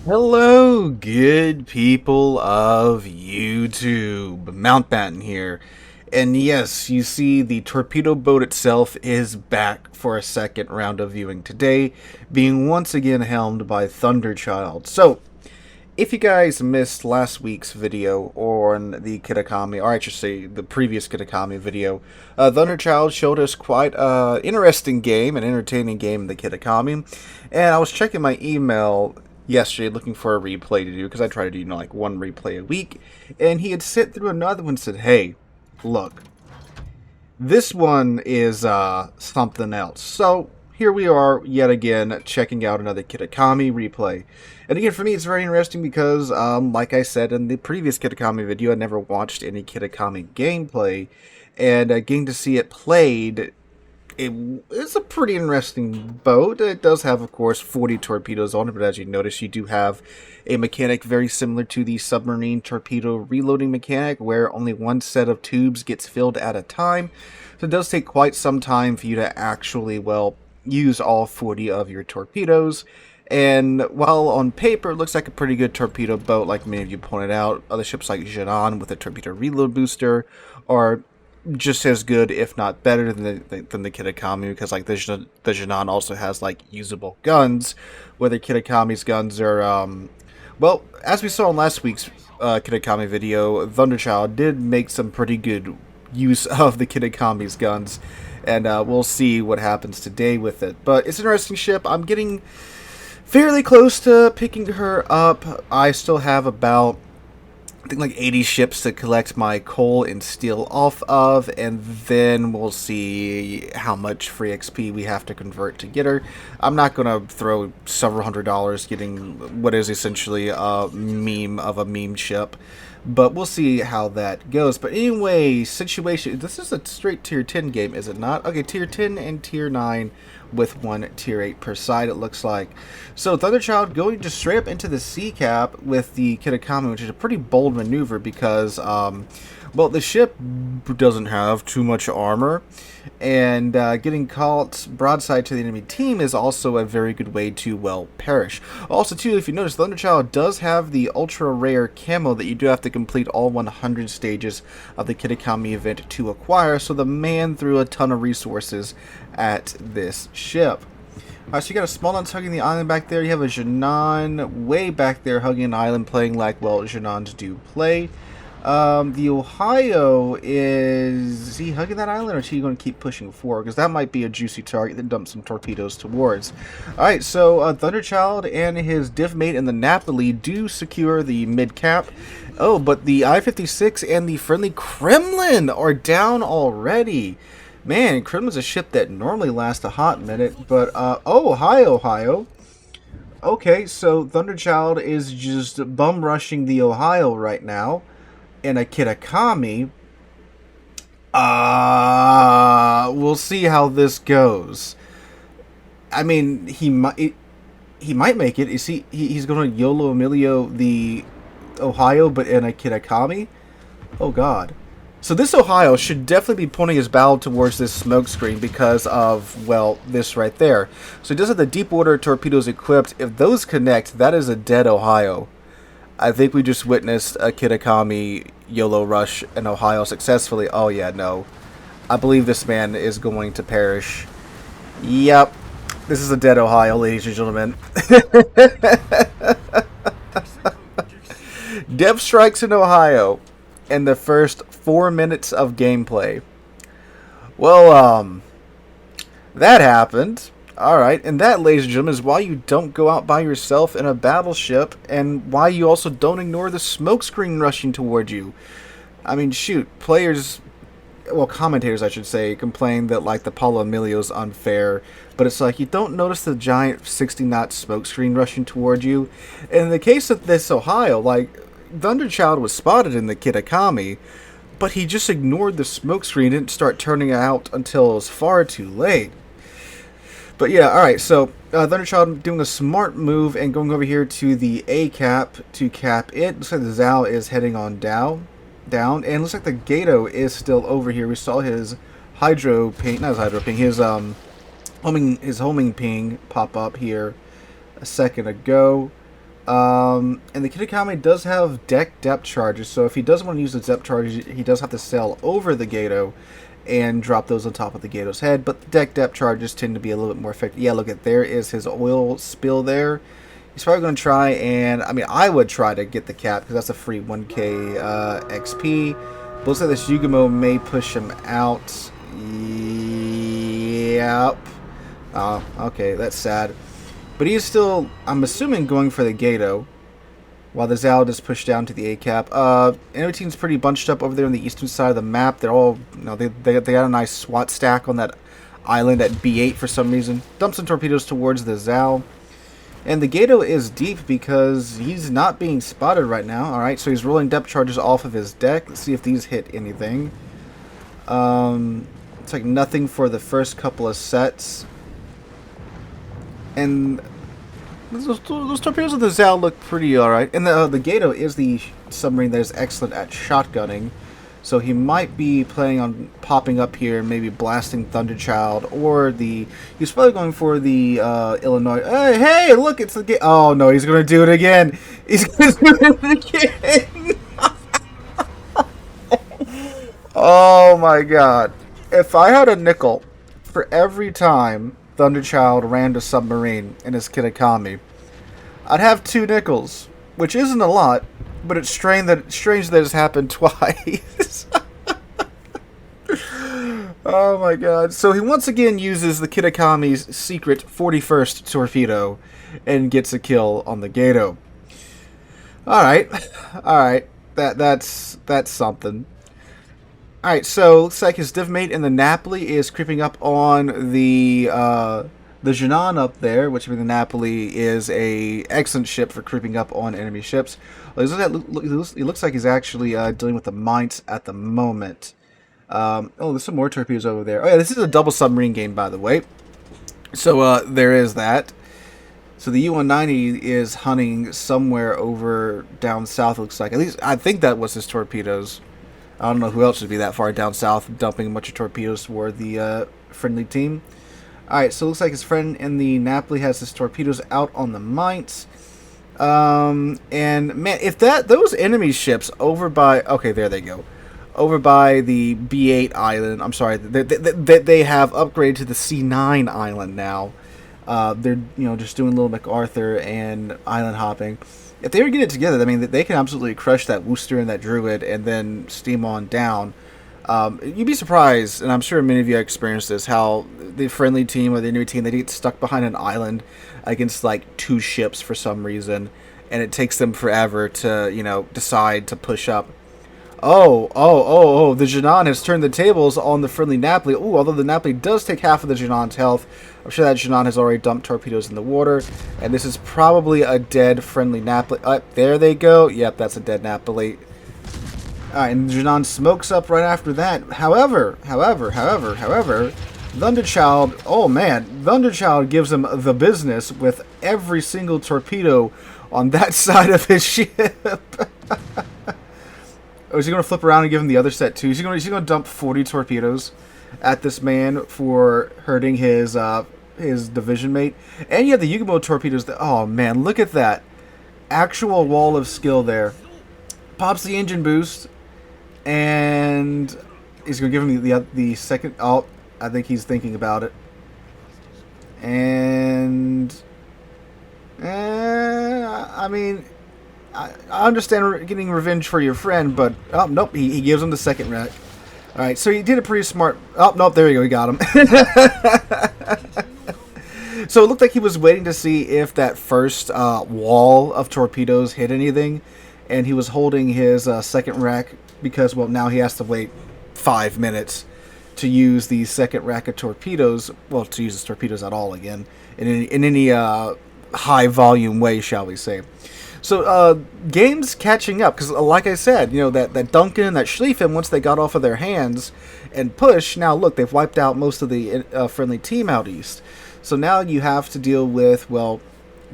Hello, good people of YouTube. Mountbatten here. And yes, you see the torpedo boat itself is back for a second round of viewing today, being once again helmed by Thunderchild. So, if you guys missed last week's video on the Kitakami, or I should say the previous Kitakami video, Thunderchild showed us quite an interesting game, an entertaining game in the Kitakami. And I was checking my email yesterday looking for a replay to do, because I try to do, like one replay a week. And he had sent through another one and said, hey, look, this one is something else. So here we are yet again checking out another Kitakami replay. And again, for me, it's very interesting because, like I said in the previous Kitakami video, I never watched any Kitakami gameplay. And getting to see it played, it's a pretty interesting boat. It does have, of course, 40 torpedoes on it, but as you notice, you do have a mechanic very similar to the submarine torpedo reloading mechanic, where only one set of tubes gets filled at a time. So it does take quite some time for you to actually, well, use all 40 of your torpedoes. And while on paper it looks like a pretty good torpedo boat, like many of you pointed out, other ships like Showdown with a torpedo reload booster are just as good, if not better, than the Kitakami, because like the Jinan also has like usable guns, where the Kitakami's guns are well, as we saw in last week's Kitakami video, Thunderchild did make some pretty good use of the Kitakami's guns, and we'll see what happens today with it. But it's an interesting ship. I'm getting fairly close to picking her up. I still have about, I think, like 80 ships to collect my coal and steel off of, and then we'll see how much free XP we have to convert to get her. I'm not going to throw several $100s getting what is essentially a meme of a meme ship, but we'll see how that goes. But anyway, situation, this is a straight tier 10 game, is it not? Okay, tier 10 and tier 9 with one tier 8 per side, it looks like. So Thunderchild going just straight up into the sea cap with the Kitakami, which is a pretty bold maneuver because, well, the ship doesn't have too much armor, and getting caught broadside to the enemy team is also a very good way to, well, perish. Also, too, if you notice, Thunderchild does have the ultra rare camo that you do have to complete all 100 stages of the Kitakami event to acquire, so the man threw a ton of resources at this ship. Alright, so you got a small ones hugging the island back there. You have a Jinan way back there hugging an island, playing like, well, Jinans do play. The Ohio is he hugging that island, or is he going to keep pushing forward? Because that might be a juicy target to dump some torpedoes towards. Alright, so Thunderchild and his div mate in the Napoli do secure the mid cap. Oh, but the I-56 and the friendly Kremlin are down already. Man, Kremlin's a ship that normally lasts a hot minute, but, oh, hi, Ohio. Okay, so Thunderchild is just bum rushing the Ohio right now in a Kitakami. We'll see how this goes. I mean, he might make it. Is he's going to YOLO Emilio the Ohio, but in a Kitakami? Oh, God. So this Ohio should definitely be pointing his bow towards this smoke screen because of, well, this right there. So he does have the deep water torpedoes equipped. If those connect, that is a dead Ohio. I think we just witnessed a Kitakami YOLO rush in Ohio successfully. Oh yeah, no. I believe this man is going to perish. Yep. This is a dead Ohio, ladies and gentlemen. Depth strikes in Ohio in the first 4 minutes of gameplay. Well, that happened. Alright, and that, ladies and gentlemen, is why you don't go out by yourself in a battleship, and why you also don't ignore the smokescreen rushing toward you. I mean, shoot, players, well, commentators, I should say, complain that, like, the Paulo Emilio's unfair, but it's like, you don't notice the giant 60-knot smokescreen rushing toward you. And in the case of this Ohio, like, Thunderchild was spotted in the Kitakami, but he just ignored the smokescreen and didn't start turning out until it was far too late. But yeah, alright, so Thunderchild doing a smart move and going over here to the A cap to cap it. Looks like the Zao is heading on down, and looks like the Gato is still over here. We saw his hydro ping, not his hydro ping, his homing ping pop up here a second ago. And the Kitakami does have deck depth charges, so if he doesn't want to use the depth charges, he does have to sail over the Gato and drop those on top of the Gato's head. But the deck depth charges tend to be a little bit more effective. Yeah, look at there is his oil spill there. He's probably going to try, and I mean, I would try to get the cap because that's a free 1k XP. But looks like this Yugumo may push him out. Yep. Oh, okay, that's sad. But he's still, I'm assuming, going for the Gato, while the Zald is pushed down to the A cap. Enemy team's pretty bunched up over there on the eastern side of the map. They're all, you know, they got a nice SWAT stack on that island at B8 for some reason. Dump some torpedoes towards the Zal. And the Gato is deep because he's not being spotted right now. Alright, so he's rolling depth charges off of his deck. Let's see if these hit anything. It's like nothing for the first couple of sets. And those torpedoes of the Zal look pretty alright. And the Gato is the submarine that is excellent at shotgunning. So he might be planning on popping up here and maybe blasting Thunderchild, or he's probably going for the Illinois. Hey, look, it's the Gato. Oh no, he's gonna do it again. He's gonna do it again. Oh my god. If I had a nickel for every time Thunderchild ran to submarine in his Kitakami, I'd have 2 nickels, which isn't a lot, but it's strange that it's happened twice. Oh my god. So he once again uses the Kitakami's secret 41st torpedo and gets a kill on the Gato. Alright. Alright. That's something. Alright, so looks like his div mate in the Napoli is creeping up on the Janan up there, which the Napoli is a excellent ship for creeping up on enemy ships. It looks like he's actually dealing with the mines at the moment. Oh, there's some more torpedoes over there. Oh yeah, this is a double submarine game, by the way. So there is that. So the U-190 is hunting somewhere over down south, it looks like. At least I think that was his torpedoes. I don't know who else would be that far down south dumping a bunch of torpedoes toward the friendly team. Alright, so it looks like his friend in the Napoli has his torpedoes out on the mines. And man, if those enemy ships over by, okay, there they go, over by the B8 island, I'm sorry, they have upgraded to the C9 island now. They're, you know, just doing little MacArthur and island hopping. If they were to get it together, I mean, they can absolutely crush that Wooster and that Druid and then steam on down. You'd be surprised, and I'm sure many of you have experienced this, how the friendly team or the enemy team, they get stuck behind an island against like 2 ships for some reason, and it takes them forever to, you know, decide to push up. Oh, the Janan has turned the tables on the friendly Napoli. Ooh, although the Napoli does take half of the Janan's health, I'm sure that Janan has already dumped torpedoes in the water, and this is probably a dead friendly Napoli. There they go. Yep, that's a dead Napoli. Alright, and Janan smokes up right after that. However, Thunderchild, oh man, Thunderchild gives him the business with every single torpedo on that side of his ship. Oh, is he going to flip around and give him the other set too? Is he going to dump 40 torpedoes at this man for hurting his division mate? And you have the Yugumo torpedoes. Oh man, look at that. Actual wall of skill there. Pops the engine boost, and he's going to give him the second. Oh, I think he's thinking about it. And I mean, I understand getting revenge for your friend, but oh nope, he gives him the second wreck. All right, so he did a pretty smart. Oh nope, there you go, he got him. So it looked like he was waiting to see if that first wall of torpedoes hit anything, and he was holding his second rack because, well, now he has to wait 5 minutes to use the second rack of torpedoes. Well, to use his torpedoes at all again in any high volume way, shall we say. So, game's catching up, because like I said, you know, that Duncan and that Schlieffen, once they got off of their hands and pushed, now look, they've wiped out most of the friendly team out east. So now you have to deal with, well,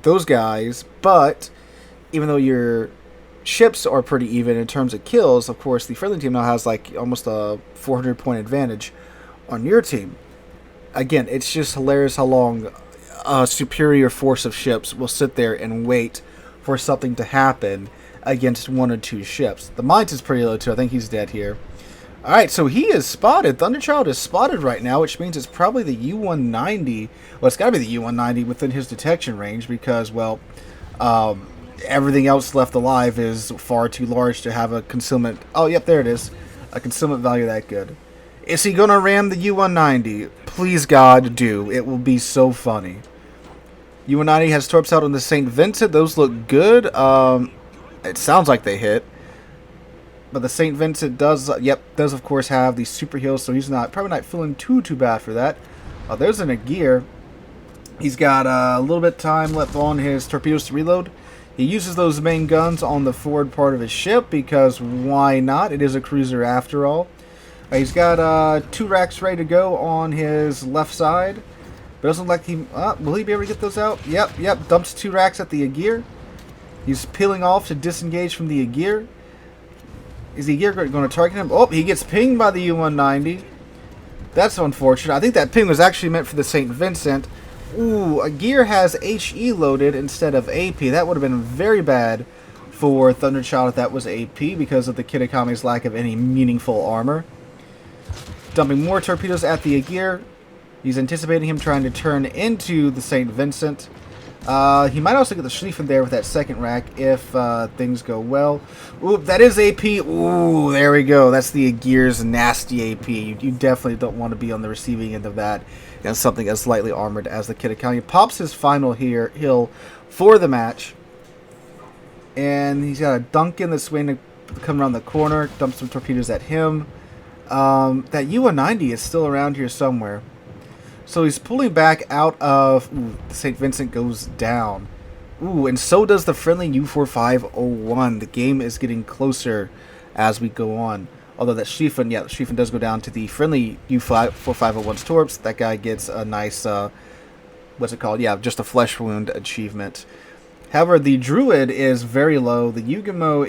those guys, but even though your ships are pretty even in terms of kills, of course, the friendly team now has like almost a 400-point advantage on your team. Again, it's just hilarious how long a superior force of ships will sit there and wait for something to happen against 1 or 2 ships. The mines is pretty low too. I think he's dead here. Alright, so he is spotted. Thunderchild is spotted right now, which means it's probably the U-190. Well, it's got to be the U-190 within his detection range because, well, everything else left alive is far too large to have a concealment. Oh, yep, there it is. A concealment value that good. Is he going to ram the U-190? Please, God, do. It will be so funny. U-190 has torps out on the St. Vincent. Those look good. It sounds like they hit. But the St. Vincent does, does of course have the super heals, so he's probably not feeling too bad for that. There's an Aegir. He's got a little bit of time left on his torpedoes to reload. He uses those main guns on the forward part of his ship because why not? It is a cruiser after all. He's got 2 racks ready to go on his left side. But it doesn't look like he... will he be able to get those out? Yep. Dumps 2 racks at the Aegir. He's peeling off to disengage from the Aegir. Is the Aegir going to target him? Oh, he gets pinged by the U-190. That's unfortunate. I think that ping was actually meant for the St. Vincent. Ooh, Aegir has HE loaded instead of AP. That would have been very bad for Thunderchild if that was AP because of the Kitakami's lack of any meaningful armor. Dumping more torpedoes at the Aegir. He's anticipating him trying to turn into the St. Vincent. He might also get the Schlieffen there with that second rack if things go well. Ooh, that is AP. Ooh, there we go. That's the Aegir's nasty AP. You definitely don't want to be on the receiving end of that against something as lightly armored as the Kitakami. Pops his final hill for the match. And he's got a Duncan that's waiting to come around the corner. Dump some torpedoes at him. That U-190 is still around here somewhere. So he's pulling back out of... Ooh, St. Vincent goes down. Ooh, and so does the friendly U-4501. The game is getting closer as we go on. Although that Schlieffen, the Schlieffen does go down to the friendly U-4501's torps. That guy gets a nice, what's it called? Yeah, just a flesh wound achievement. However, the Druid is very low. The Yugamo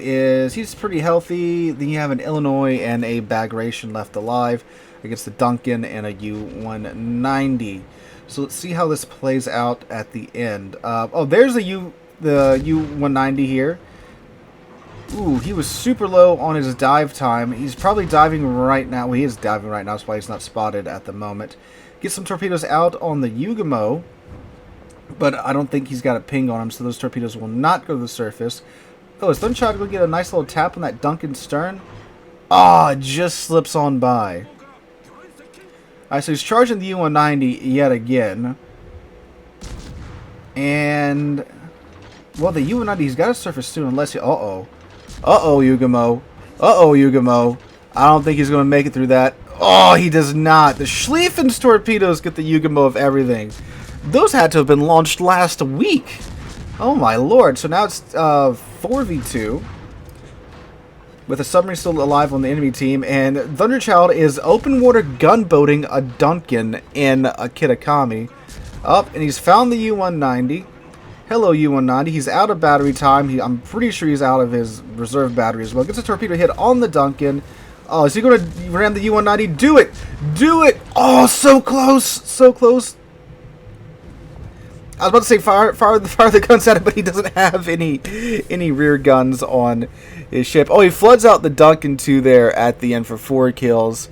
he's pretty healthy. Then you have an Illinois and a Bagration left alive against the Duncan and a U-190. So let's see how this plays out at the end. Oh, there's the U-190 here. Ooh, he was super low on his dive time. He's probably diving right now. Well, he is diving right now. That's why he's not spotted at the moment. Get some torpedoes out on the Yugamo. But I don't think he's got a ping on him, so those torpedoes will not go to the surface. Oh, is Thunderchild going to get a nice little tap on that Duncan stern? Ah, it just slips on by. Alright, so he's charging the U-190 yet again. And... well, the U-190, he's got to surface soon unless he... Uh-oh, Yugamo. Uh-oh, Yugamo. I don't think he's going to make it through that. Oh, he does not. The Schlieffen's torpedoes get the Yugamo of everything. Those had to have been launched last week. Oh my lord. So now it's 4v2. With a submarine still alive on the enemy team. And Thunderchild is open water gunboating a Duncan in a Kitakami. Up, and he's found the U-190. Hello, U-190. He's out of battery time. I'm pretty sure he's out of his reserve battery as well. Gets a torpedo hit on the Duncan. Oh, is he going to ram the U-190? Do it! Do it! Oh, so close! So close. I was about to say fire the guns at him, but he doesn't have any rear guns on his ship. Oh, he floods out the Duncan 2 there at the end for 4 kills.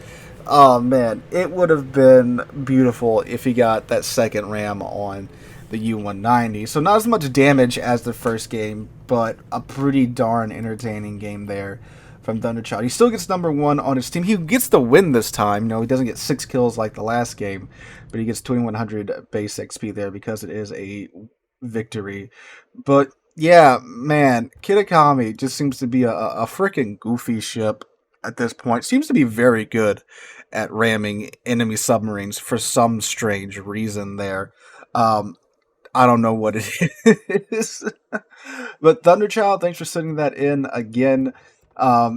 Oh, man. It would have been beautiful if he got that second ram on the U-190. So not as much damage as the first game, but a pretty darn entertaining game there from Thunderchild. He still gets number 1 on his team. He gets the win this time. No, he doesn't get 6 kills like the last game, but he gets 2100 base XP there because it is a victory. But yeah, man, Kitakami just seems to be a freaking goofy ship at this point. Seems to be very good at ramming enemy submarines for some strange reason there. I don't know what it is. But Thunderchild, thanks for sending that in again. I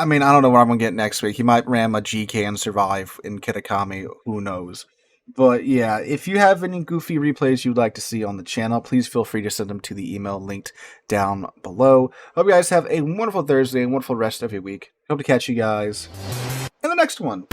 mean, I don't know what I'm going to get next week. He might ram a GK and survive in Kitakami. Who knows? But yeah, if you have any goofy replays you'd like to see on the channel, please feel free to send them to the email linked down below. Hope you guys have a wonderful Thursday and wonderful rest of your week. Hope to catch you guys in the next one.